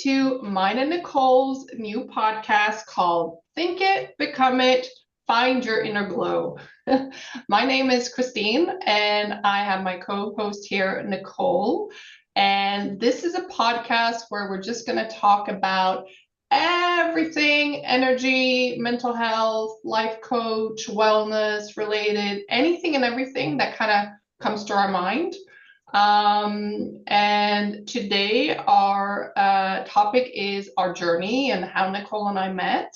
to mine and Nicole's new podcast called Think It, Become It, Find Your Inner Glow. My name is Christine, and I have my co-host here, Nicole. And this is a podcast where we're just going to talk about everything energy, mental health, life coach, wellness related, anything and everything that kind of comes to our mind. And today our topic is our journey and how Nicole and I met.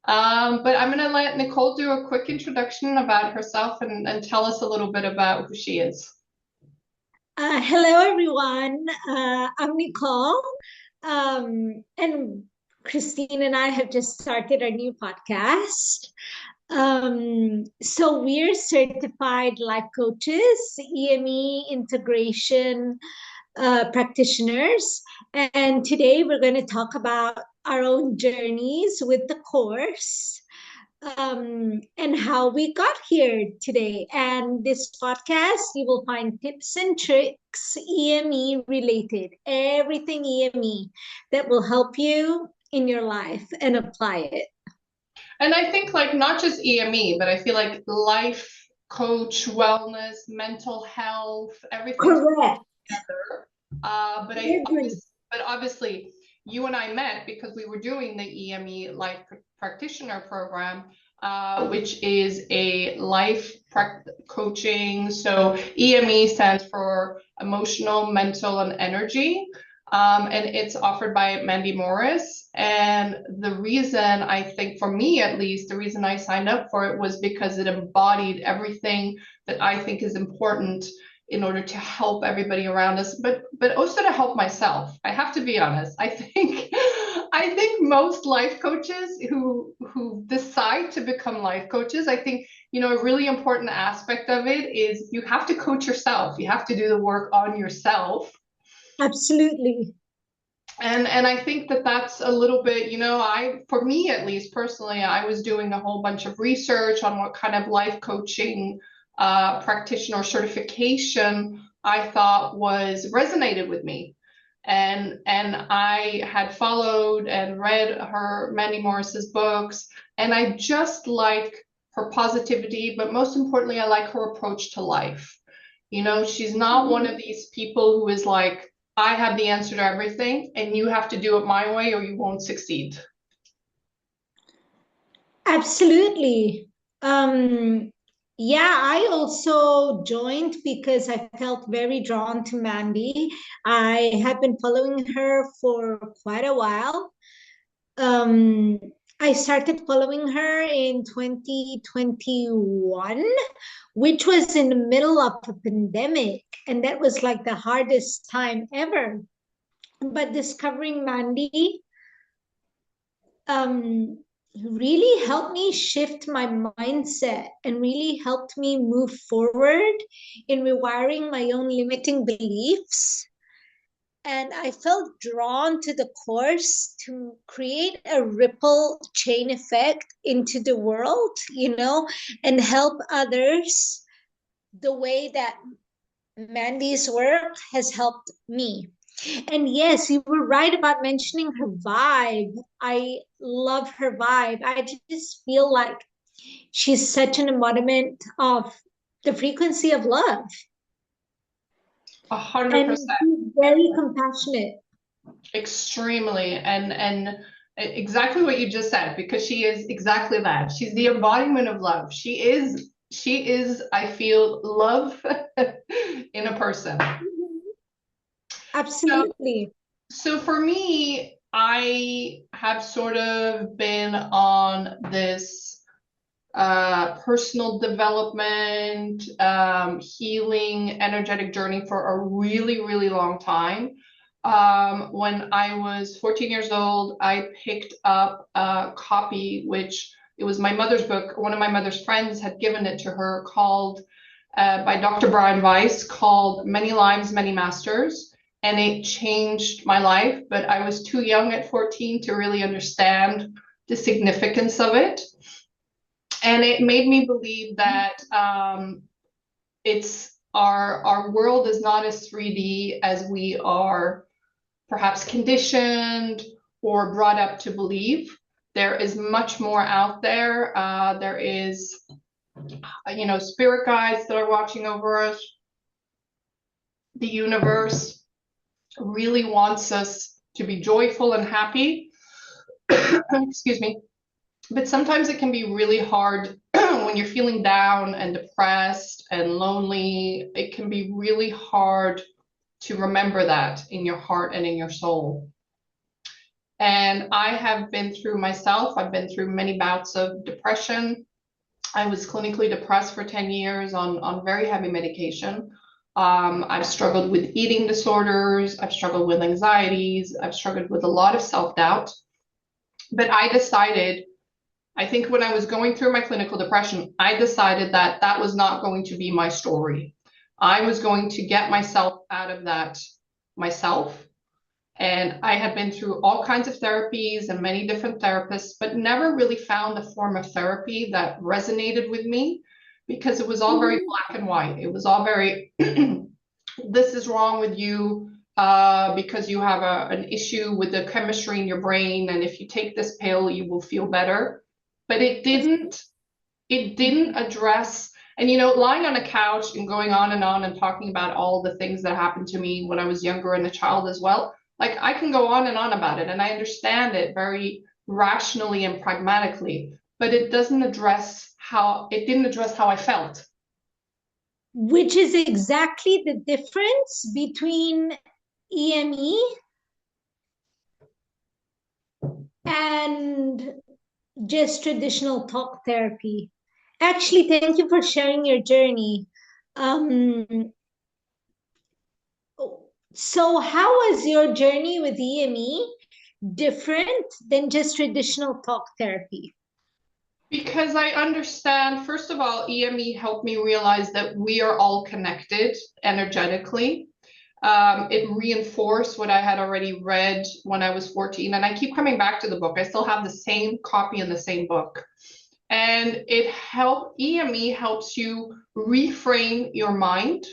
But I'm going to let Nicole do a quick introduction about herself and tell us a little bit about who she is. Hello, everyone. I'm Nicole. And Christine and I have just started our new podcast. So we're certified life coaches, EME integration practitioners. And today we're going to talk about our own journeys with the course and how we got here today. And this podcast, you will find tips and tricks, EME related, everything EME that will help you in your life and apply it. And I think like not just EME, but I feel like life coach, wellness, mental health, everything Correct. together. But obviously you and I met because we were doing the EME Life Practitioner Program, which is a life coaching. So EME stands for emotional, mental, and energy. And it's offered by Mandy Morris. And the reason I think, for me at least, the reason I signed up for it was because it embodied everything that I think is important in order to help everybody around us, but also to help myself. I have to be honest. I think most life coaches who decide to become life coaches, I think, a really important aspect of it is you have to coach yourself. You have to do the work on yourself. Absolutely. And I think that that's a little bit, for me at least personally, I was doing a whole bunch of research on what kind of life coaching practitioner certification I thought resonated with me. And I had followed and read Mandy Morris's books, and I just like her positivity, but most importantly, I like her approach to life. She's not one of these people who is like, I have the answer to everything and you have to do it my way or you won't succeed. Absolutely. Yeah, I also joined because I felt very drawn to Mandy. I have been following her for quite a while. Um, I started following her in 2021, which was in the middle of a pandemic, and that was like the hardest time ever. But discovering Mandy really helped me shift my mindset and really helped me move forward in rewiring my own limiting beliefs. And I felt drawn to the course to create a ripple chain effect into the world, and help others the way that Mandy's work has helped me. And yes, you were right about mentioning her vibe. I love her vibe. I just feel like she's such an embodiment of the frequency of love. 100%. And she's very compassionate. Extremely. And exactly what you just said, because she is exactly that. She's the embodiment of love. She is, I feel, love in a person. Absolutely. So for me, I have sort of been on this personal development, healing, energetic journey for a really, really long time. When I was 14 years old, I picked up a copy, which it was my mother's book. One of my mother's friends had given it to her, called by Dr. Brian Weiss, called Many Lives, Many Masters. And it changed my life, but I was too young at 14 to really understand the significance of it. And it made me believe that it's our world is not as 3D as we are perhaps conditioned or brought up to believe. There is much more out there. There is, spirit guides that are watching over us. The universe really wants us to be joyful and happy. Excuse me. But sometimes it can be really hard when you're feeling down and depressed and lonely. It can be really hard to remember that in your heart and in your soul. And I have been through myself, I've been through many bouts of depression. I was clinically depressed for 10 years on very heavy medication. I've struggled with eating disorders. I've struggled with anxieties. I've struggled with a lot of self-doubt. But I decided, I think when I was going through my clinical depression, I decided that that was not going to be my story. I was going to get myself out of that myself. And I had been through all kinds of therapies and many different therapists, but never really found a form of therapy that resonated with me because it was all very black and white. It was all very, this is wrong with you because you have an issue with the chemistry in your brain. And if you take this pill, you will feel better. But it didn't address, and lying on a couch and going on and talking about all the things that happened to me when I was younger and a child as well. Like I can go on and on about it, and I understand it very rationally and pragmatically, but it didn't address how I felt. Which is exactly the difference between EME and just traditional talk therapy. Actually, thank you for sharing your journey. So how was your journey with EME different than just traditional talk therapy? Because I understand, first of all, EME helped me realize that we are all connected energetically. It reinforced what I had already read when I was 14, and I keep coming back to the book. I still have the same copy in the same book. And EME helps you reframe your mind.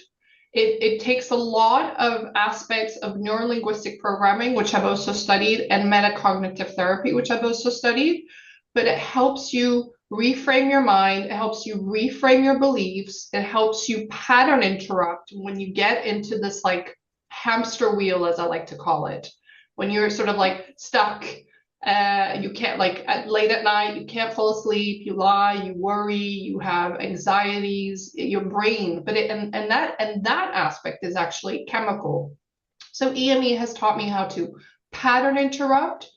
It takes a lot of aspects of neurolinguistic programming, which I've also studied, and metacognitive therapy, which I've also studied, but it helps you reframe your mind. It helps you reframe your beliefs. It helps you pattern interrupt when you get into this like hamster wheel, as I like to call it, when you're sort of like stuck. You can't, like late at night, you can't fall asleep, you lie, you worry, you have anxieties, your brain, but and that aspect is actually chemical. So EME has taught me how to pattern interrupt.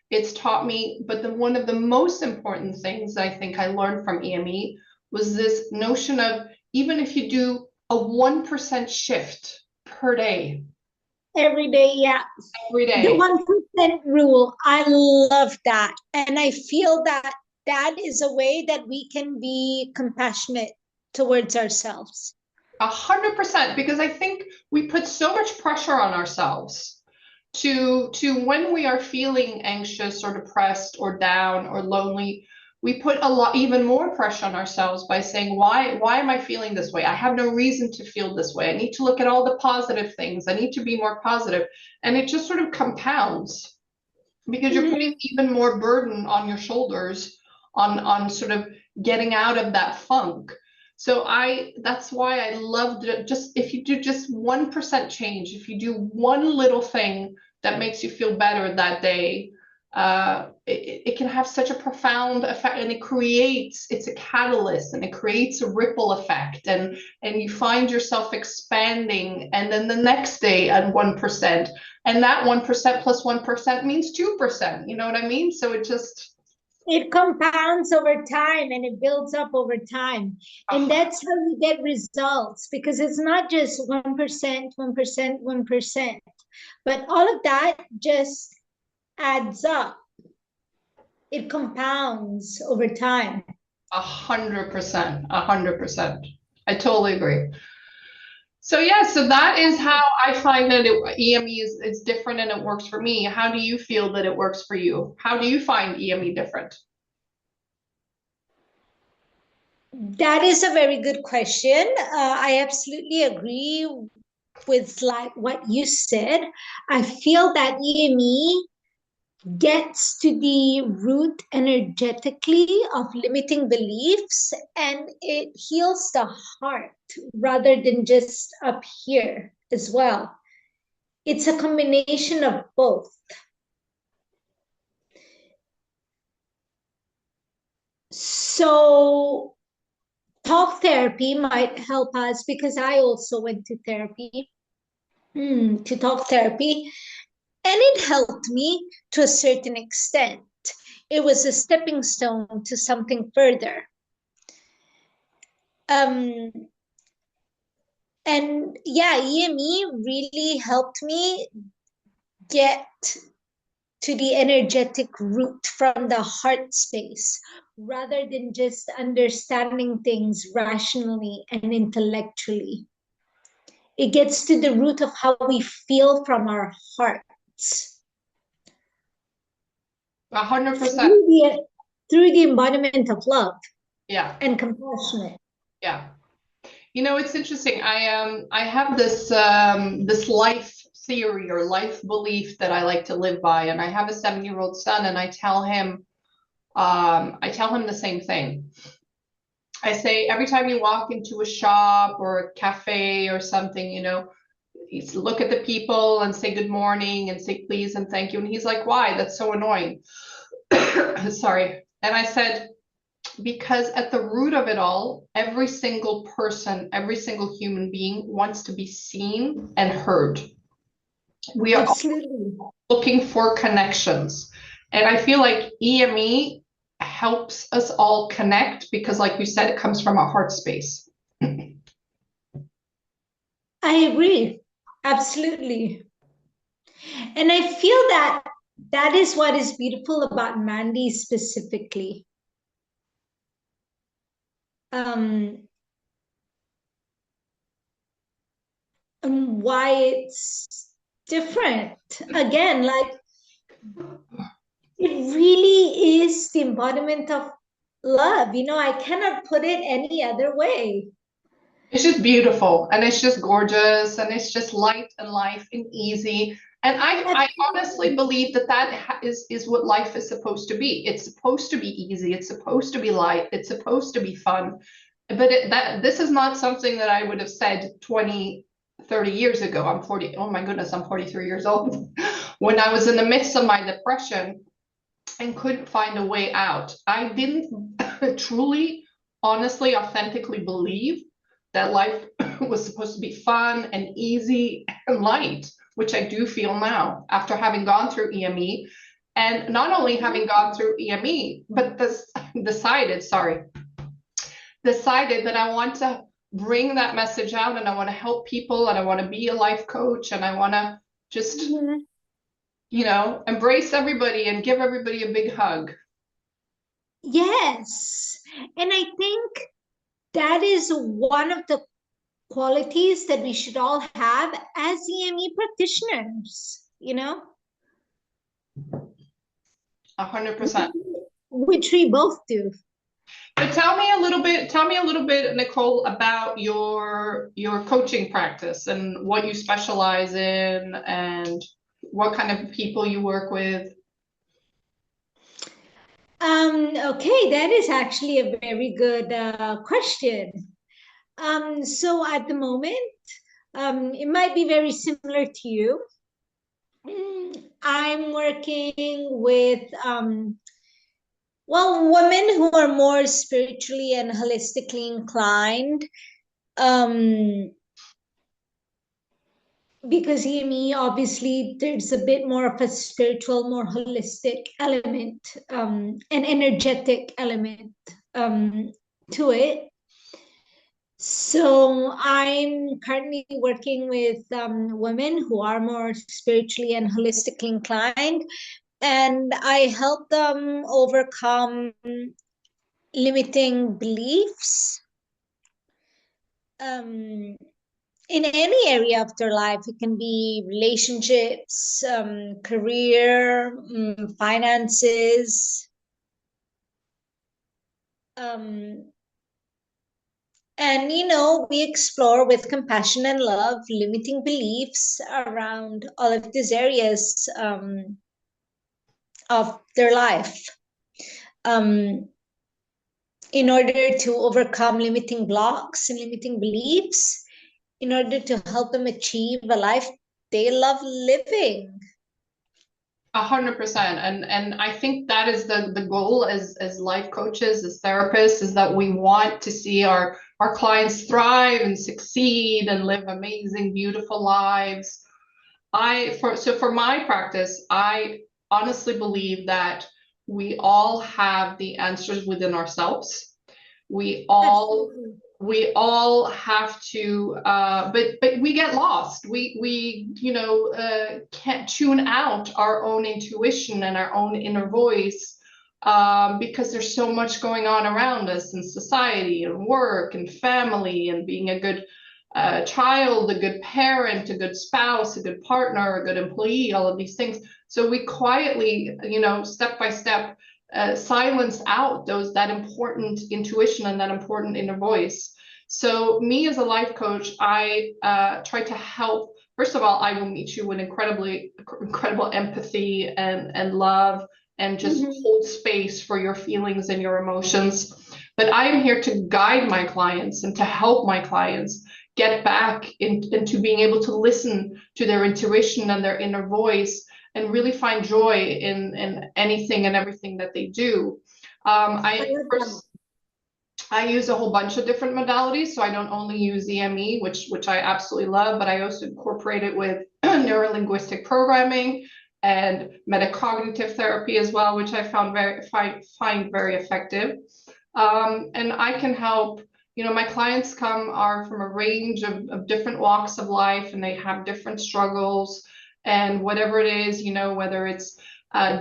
It's taught me, but one of the most important things I think I learned from EME was this notion of, even if you do a 1% shift per day. Every day, yeah. Every day. The 1% rule, I love that. And I feel that that is a way that we can be compassionate towards ourselves. 100%, because I think we put so much pressure on ourselves to when we are feeling anxious or depressed or down or lonely, we put even more pressure on ourselves by saying, why am I feeling this way? I have no reason to feel this way. I need to look at all the positive things. I need to be more positive. And it just sort of compounds because you're putting even more burden on your shoulders on sort of getting out of that funk. So that's why I loved it. Just if you do just 1% change, if you do one little thing that makes you feel better that day, it can have such a profound effect, and it's a catalyst, and it creates a ripple effect, and you find yourself expanding, and then the next day at 1%, and that 1% plus 1% means 2%. You know what I mean? So it compounds over time and it builds up over time. And that's how you get results, because it's not just 1%, 1%, 1%, but all of that just adds up. It compounds over time. 100%, 100%. I totally agree. So yeah, so that is how I find that EME is different and it works for me. How do you feel that it works for you? How do you find EME different? That is a very good question. I absolutely agree with like what you said. I feel that EME gets to the root energetically of limiting beliefs, and it heals the heart rather than just up here as well. It's a combination of both. So talk therapy might help us, because I also went to therapy, to talk therapy, and it helped me to a certain extent. It was a stepping stone to something further. Um, and yeah, EME really helped me get to the energetic root from the heart space, rather than just understanding things rationally and intellectually. It gets to the root of how we feel from our hearts 100%. through the embodiment of love, Yeah, and compassionate. yeah. You know, it's interesting. I have this this life theory or life belief that I like to live by, and I have a 7-year-old son, and I tell him the same thing. I say every time you walk into a shop or a cafe or something, you know, you look at the people and say good morning and say please and thank you. And he's like, why? That's so annoying. Sorry. And I said, because at the root of it all, every single person, every single human being wants to be seen and heard. We are Absolutely. looking for connections. And I feel like EME helps us all connect because, like you said, it comes from a heart space. I agree. Absolutely. And I feel that that is what is beautiful about Mandy specifically. And why it's different. Again, like, it really is the embodiment of love. You know, I cannot put it any other way. It's just beautiful and it's just gorgeous and it's just light and life and easy. And I honestly believe that is what life is supposed to be. It's supposed to be easy. It's supposed to be light. It's supposed to be fun. But this is not something that I would have said 20, 30 years ago. I'm 40. Oh my goodness, I'm 43 years old. When I was in the midst of my depression and couldn't find a way out, I didn't truly, honestly, authentically believe that life was supposed to be fun and easy and light, which I do feel now after having gone through EME. And not only having gone through EME, but decided that I want to bring that message out and I want to help people and I want to be a life coach and I want to just, you know, embrace everybody and give everybody a big hug. Yes. And I think that is one of the qualities that we should all have as EME practitioners, you know? 100%. Which we both do. But tell me a little bit, Nicole, about your coaching practice and what you specialize in and what kind of people you work with. Okay, that is actually a very good question. So at the moment, it might be very similar to you. I'm working with women who are more spiritually and holistically inclined. Um, because EME, obviously, there's a bit more of a spiritual, more holistic element, an energetic element to it. So I'm currently working with women who are more spiritually and holistically inclined, and I help them overcome limiting beliefs in any area of their life. It can be relationships, career, finances, um, And, we explore with compassion and love limiting beliefs around all of these areas of their life. In order to overcome limiting blocks and limiting beliefs, in order to help them achieve a life they love living. 100%. And I think that is the goal as life coaches, as therapists, is that we want to see our clients thrive and succeed and live amazing, beautiful lives. For my practice, I honestly believe that we all have the answers within ourselves. We all Absolutely. we all have to but we get lost. We can't tune out our own intuition and our own inner voice, because there's so much going on around us in society and work and family and being a good child, a good parent, a good spouse, a good partner, a good employee, all of these things. So we quietly, step by step, silence out that important intuition and that important inner voice. So me as a life coach, I try to help. First of all, I will meet you with incredible empathy and love, and just hold space for your feelings and your emotions. But I am here to guide my clients and to help my clients get back into being able to listen to their intuition and their inner voice, and really find joy in anything and everything that they do. I use a whole bunch of different modalities, so I don't only use EME, which I absolutely love, but I also incorporate it with neurolinguistic programming and metacognitive therapy as well, which I find very effective. And I can help. My clients are from a range of different walks of life, and they have different struggles. And whatever it is, whether it's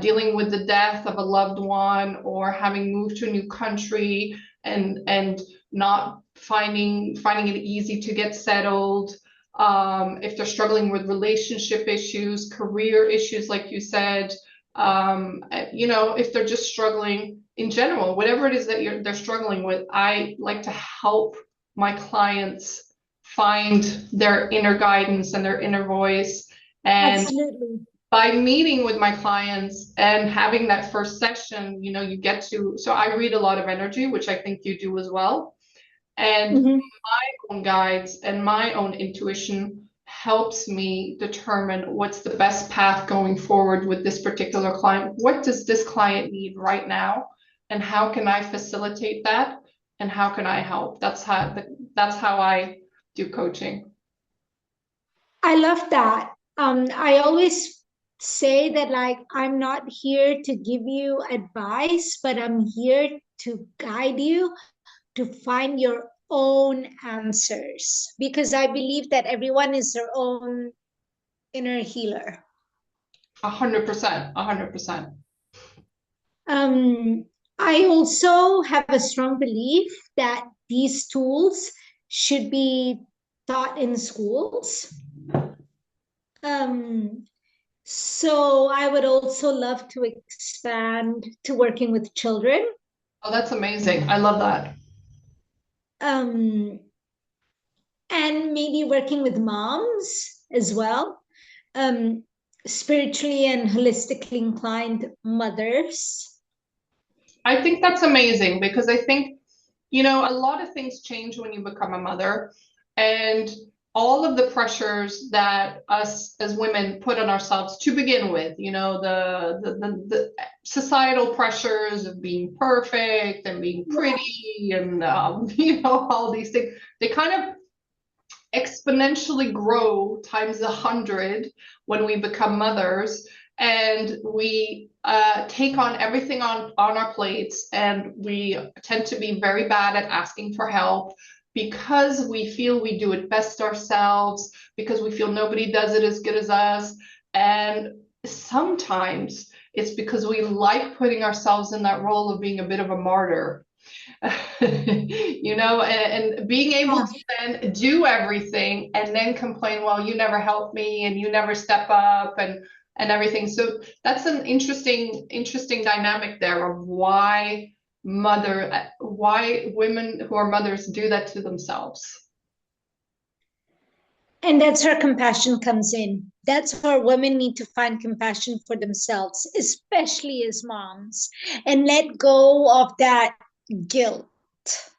dealing with the death of a loved one, or having moved to a new country and not finding it easy to get settled, if they're struggling with relationship issues, career issues, like you said, if they're just struggling in general, whatever it is that they're struggling with, I like to help my clients find their inner guidance and their inner voice. And Absolutely. by meeting with my clients and having that first session, so I read a lot of energy, which I think you do as well. And my own guides and my own intuition helps me determine what's the best path going forward with this particular client. What does this client need right now? And how can I facilitate that? And how can I help? That's how I do coaching. I love that. I always say that, like, I'm not here to give you advice, but I'm here to guide you to find your own answers, because I believe that everyone is their own inner healer. 100%, 100%. I also have a strong belief that these tools should be taught in schools. So I would also love to expand to working with children. Oh, that's amazing. I love that. And maybe working with moms as well. Spiritually and holistically inclined mothers. I think that's amazing, because I think, a lot of things change when you become a mother, and all of the pressures that us as women put on ourselves to begin with, the societal pressures of being perfect and being pretty and, all these things, they kind of exponentially grow times 100 when we become mothers, and we take on everything on our plates, and we tend to be very bad at asking for help, because we feel we do it best ourselves, because we feel nobody does it as good as us. And sometimes it's because we like putting ourselves in that role of being a bit of a martyr. And being able to then do everything and then complain, well, you never help me and you never step up and everything. So that's an interesting dynamic there of why why women who are mothers do that to themselves. And that's where compassion comes in. That's where women need to find compassion for themselves, especially as moms, and let go of that guilt.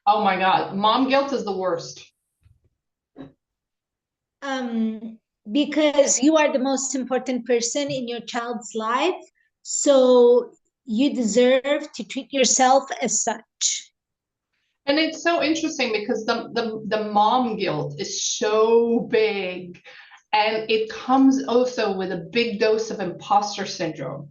Oh my God, mom guilt is the worst. Because you are the most important person in your child's life. So you deserve to treat yourself as such. And it's so interesting because the mom guilt is so big, and it comes also with a big dose of imposter syndrome,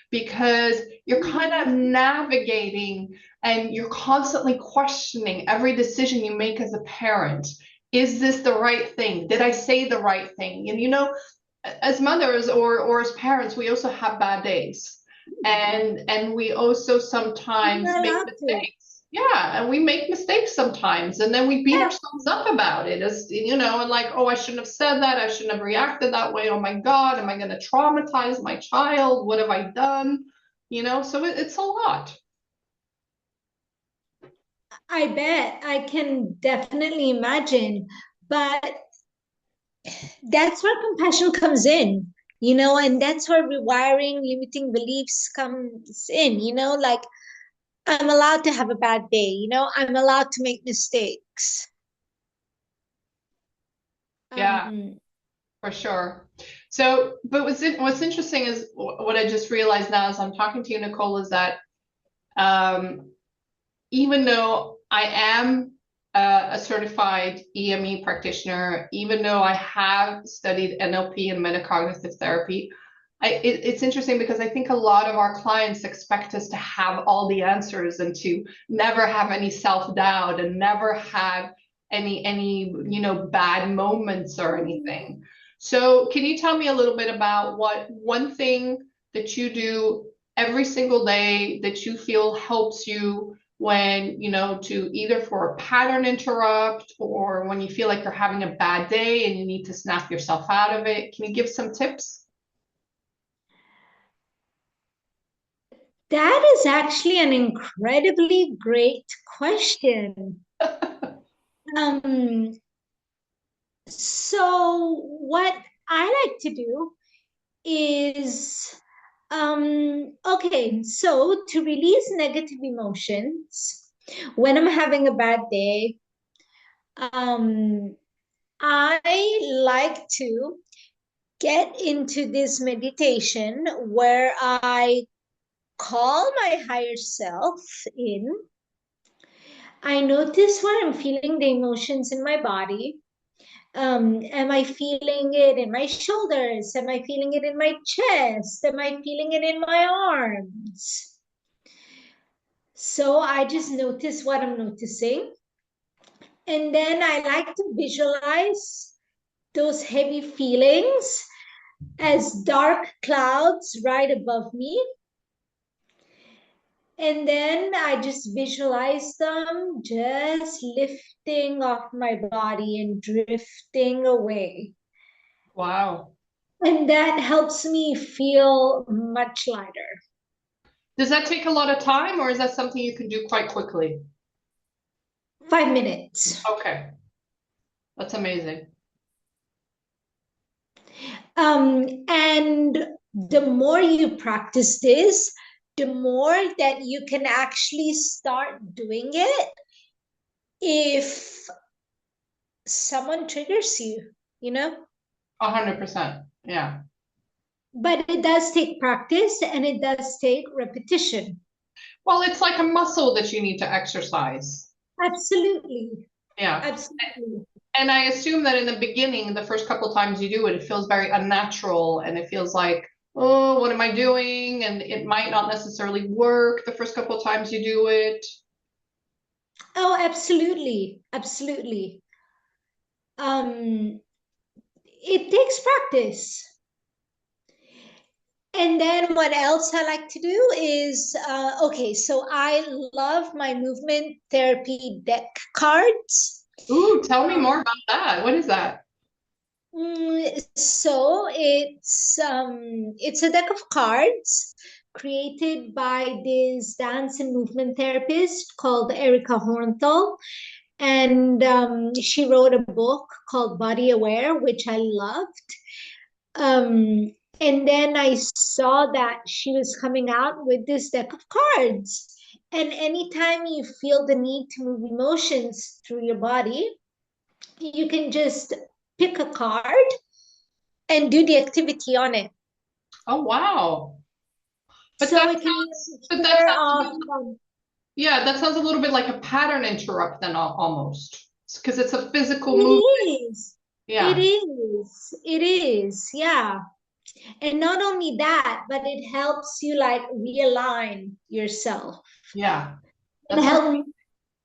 because you're kind of navigating and you're constantly questioning every decision you make as a parent. Is this the right thing? Did I say the right thing? And you know, as mothers or as parents, we also have bad days. And we also sometimes make mistakes. Yeah, and we make mistakes sometimes, and then we beat ourselves up about it, as you know, and like, oh, I shouldn't have said that, I shouldn't have reacted that way. Oh my God, am I going to traumatize my child? What have I done? You know, so it's a lot. I bet. I can definitely imagine. But that's where compassion comes in, and that's where rewiring limiting beliefs comes in, like I'm allowed to have a bad day, I'm allowed to make mistakes. Yeah, for sure. So, but what's interesting is what I just realized now as I'm talking to you, Nicole, is that even though I am a certified EME practitioner, even though I have studied NLP and metacognitive therapy, it's interesting because I think a lot of our clients expect us to have all the answers and to never have any self-doubt and never have any bad moments or anything. So can you tell me a little bit about what one thing that you do every single day that you feel helps you when, to either for a pattern interrupt or when you feel like you're having a bad day and you need to snap yourself out of it? Can you give some tips? That is actually an incredibly great question. So what I like to do is, okay, so to release negative emotions when I'm having a bad day, I like to get into this meditation where I call my higher self in. I notice where I'm feeling the emotions in my body. Am I feeling it in my shoulders? Am I feeling it in my chest? Am I feeling it in my arms? So I just notice what I'm noticing. And then I like to visualize those heavy feelings as dark clouds right above me. And then I just visualize them just lifting off my body and drifting away. Wow. And that helps me feel much lighter. Does that take a lot of time, or is that something you can do quite quickly? 5 minutes. Okay. That's amazing. And the more you practice this, the more that you can actually start doing it if someone triggers you. 100%. Yeah. But it does take practice and it does take repetition. Well, it's like a muscle that you need to exercise. Absolutely. Yeah. Absolutely. And I assume that in the beginning, the first couple of times you do it, it feels very unnatural and it feels like, oh, what am I doing? And it might not necessarily work the first couple of times you do it. Oh, absolutely. Absolutely. It takes practice. And then what else I like to do is, okay, so I love my movement therapy deck cards. Ooh, tell me more about that. What is that? So it's a deck of cards created by this dance and movement therapist called Erica Hornthal. And she wrote a book called Body Aware, which I loved. And then I saw that she was coming out with this deck of cards. And anytime you feel the need to move emotions through your body, you can just pick a card and do the activity on it. Oh, wow. But So that it can sounds, but that sounds, of, yeah, that sounds a little bit like a pattern interrupt then almost. Because it's a physical it movement. is. It Yeah. is. It is. Yeah. And not only that, but it helps you like realign yourself. Yeah. It helps.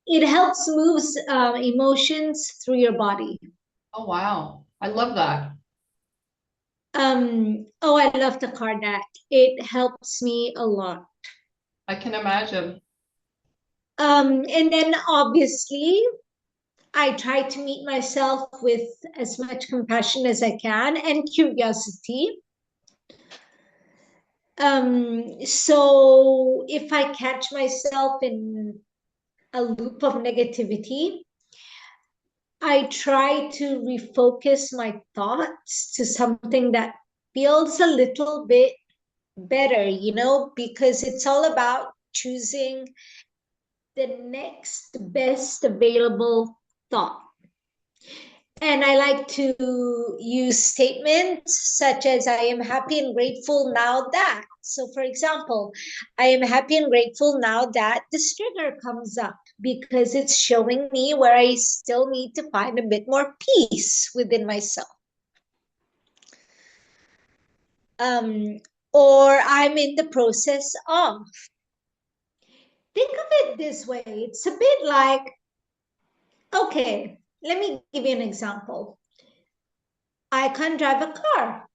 It helps moves emotions through your body. Oh, wow. I love that. Oh, I love the card deck. It helps me a lot. I can imagine. And then obviously I try to meet myself with as much compassion as I can and curiosity. So if I catch myself in a loop of negativity, I try to refocus my thoughts to something that feels a little bit better, because it's all about choosing the next best available thought. And I like to use statements such as I am happy and grateful now that. So, for example, I am happy and grateful now that this trigger comes up because it's showing me where I still need to find a bit more peace within myself. Or I'm in the process of. Think of it this way, it's a bit like, okay, let me give you an example. I can't drive a car.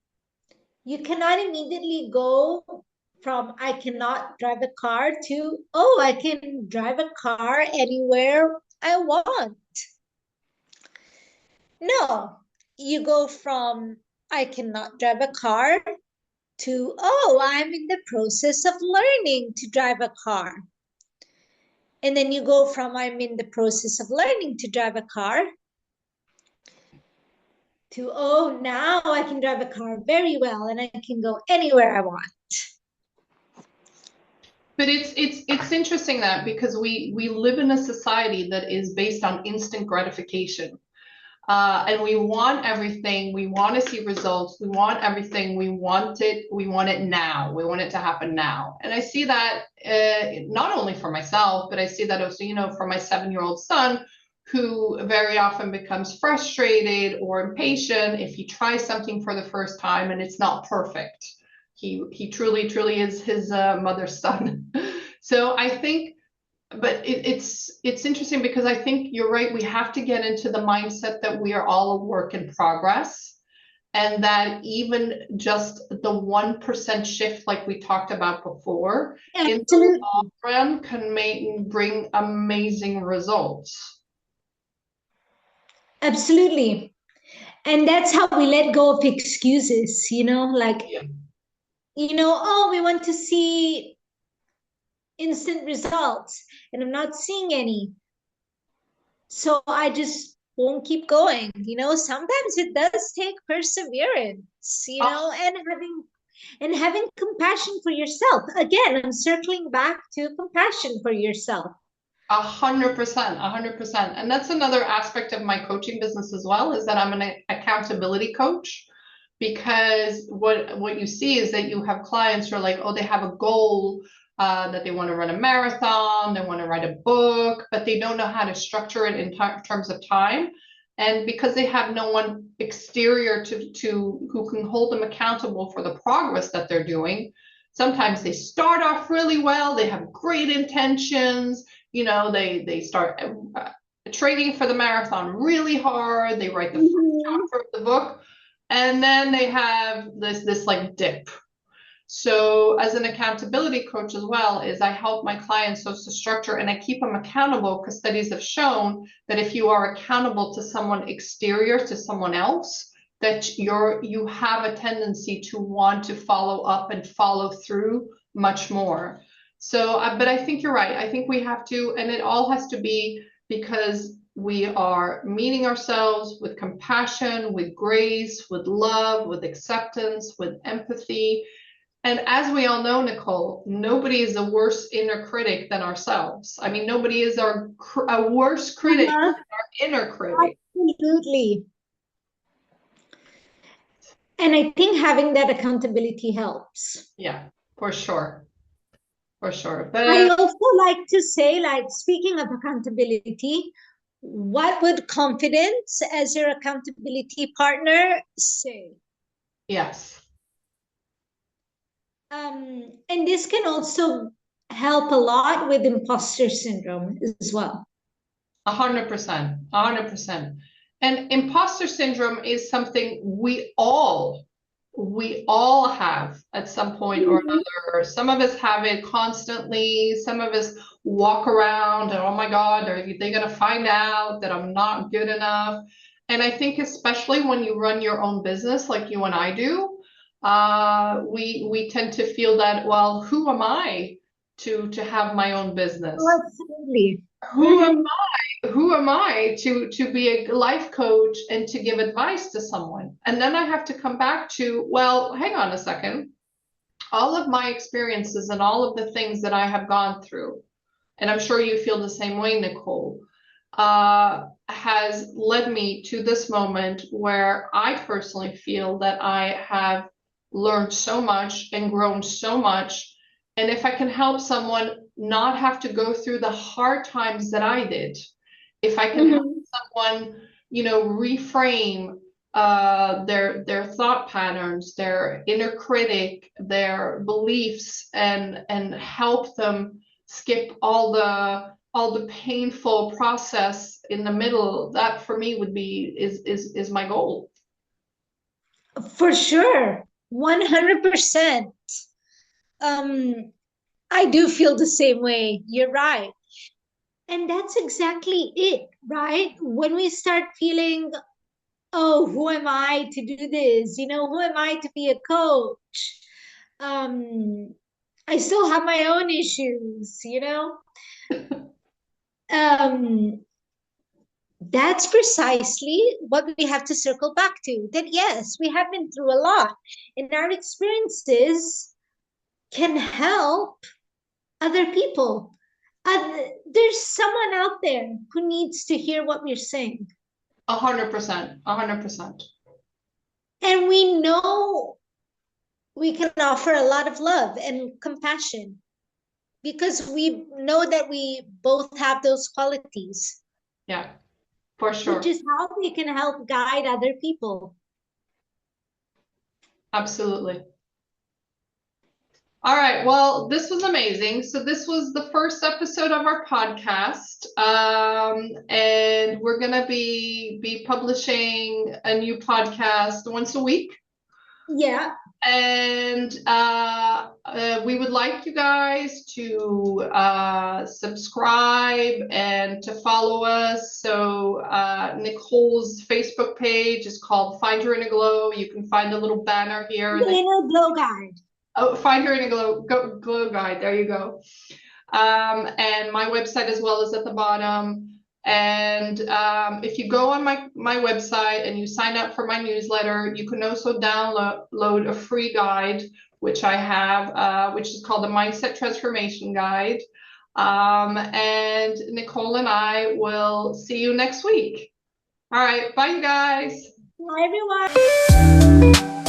You cannot immediately go from I cannot drive a car to, oh, I can drive a car anywhere I want. No, you go from I cannot drive a car to, oh, I'm in the process of learning to drive a car. And then you go from I'm in the process of learning to drive a car to, oh, now I can drive a car very well and I can go anywhere I want. But it's interesting that because we live in a society that is based on instant gratification. And we want everything, we want to see results, we want everything, we want it now, we want it to happen now. And I see that not only for myself, but I see that also, for my 7-year-old son, who very often becomes frustrated or impatient if he tries something for the first time and it's not perfect. He truly is his mother's son. So I think, but it's interesting because I think you're right. We have to get into the mindset that we are all a work in progress, and that even just the 1% shift, like we talked about before, in the Absolutely. long run can bring amazing results. Absolutely. And that's how we let go of excuses, like, Yeah. Oh, we want to see instant results and I'm not seeing any. So I just won't keep going. Sometimes it does take perseverance, and having compassion for yourself. Again, I'm circling back to compassion for yourself. 100%, 100%. And that's another aspect of my coaching business as well, is that I'm an accountability coach. Because what you see is that you have clients who are like, oh, they have a goal that they want to run a marathon, they want to write a book, but they don't know how to structure it in terms of time. And because they have no one exterior to who can hold them accountable for the progress that they're doing, sometimes they start off really well, they have great intentions, they start training for the marathon really hard, they write the first chapter of the book, and then they have this like dip. So as an accountability coach as well, is I help my clients to structure and I keep them accountable, because studies have shown that if you are accountable to someone exterior to someone else, that you have a tendency to want to follow up and follow through much more. So, but I think you're right. I think we have to, and it all has to be because we are meeting ourselves with compassion, with grace, with love, with acceptance, with empathy. And as we all know, Nicole, nobody is a worse inner critic than ourselves. I mean, nobody is a worse critic than our inner critic. Absolutely. And I think having that accountability helps. Yeah, for sure. For sure. But I also like to say, like, speaking of accountability, what would confidence as your accountability partner say? yes. And this can also help a lot with imposter syndrome as well. 100%, 100%. And imposter syndrome is something we all have at some point or another. Some of us have it constantly. Some of us walk around and, oh my God, are they going to find out that I'm not good enough? And I think especially when you run your own business like you and I do, we tend to feel that, well, who am I to have my own business? Absolutely. Who am I to be a life coach and to give advice to someone? And then I have to come back to, well, hang on a second. All of my experiences and all of the things that I have gone through, and I'm sure you feel the same way, Nicole, has led me to this moment where I personally feel that I have learned so much and grown so much. And if I can help someone not have to go through the hard times that I did, if I can help someone, reframe their thought patterns, their inner critic, their beliefs, and help them skip all the painful process in the middle, that for me would be is my goal. For sure, 100%. I do feel the same way. You're right. And that's exactly it, right? When we start feeling, oh, who am I to do this? Who am I to be a coach? I still have my own issues. That's precisely what we have to circle back to. That yes, we have been through a lot, and our experiences can help other people. There's someone out there who needs to hear what we're saying. 100%, 100%. And we know we can offer a lot of love and compassion because we know that we both have those qualities. Yeah, for sure. Which is how we can help guide other people. Absolutely. All right, well, this was amazing. So this was the first episode of our podcast, and we're gonna be publishing a new podcast once a week. Yeah. And we would like you guys to subscribe and to follow us. So Nicole's Facebook page is called Find Her in a Glow. You can find a little banner here. The Inner Glow Guide. Oh, Find Her in a Glow Guide. There you go. And my website as well is at the bottom. And if you go on my website and you sign up for my newsletter, you can also download a free guide, which I have, which is called the Mindset Transformation Guide. And Nicole and I will see you next week. All right. Bye, you guys. Bye, everyone.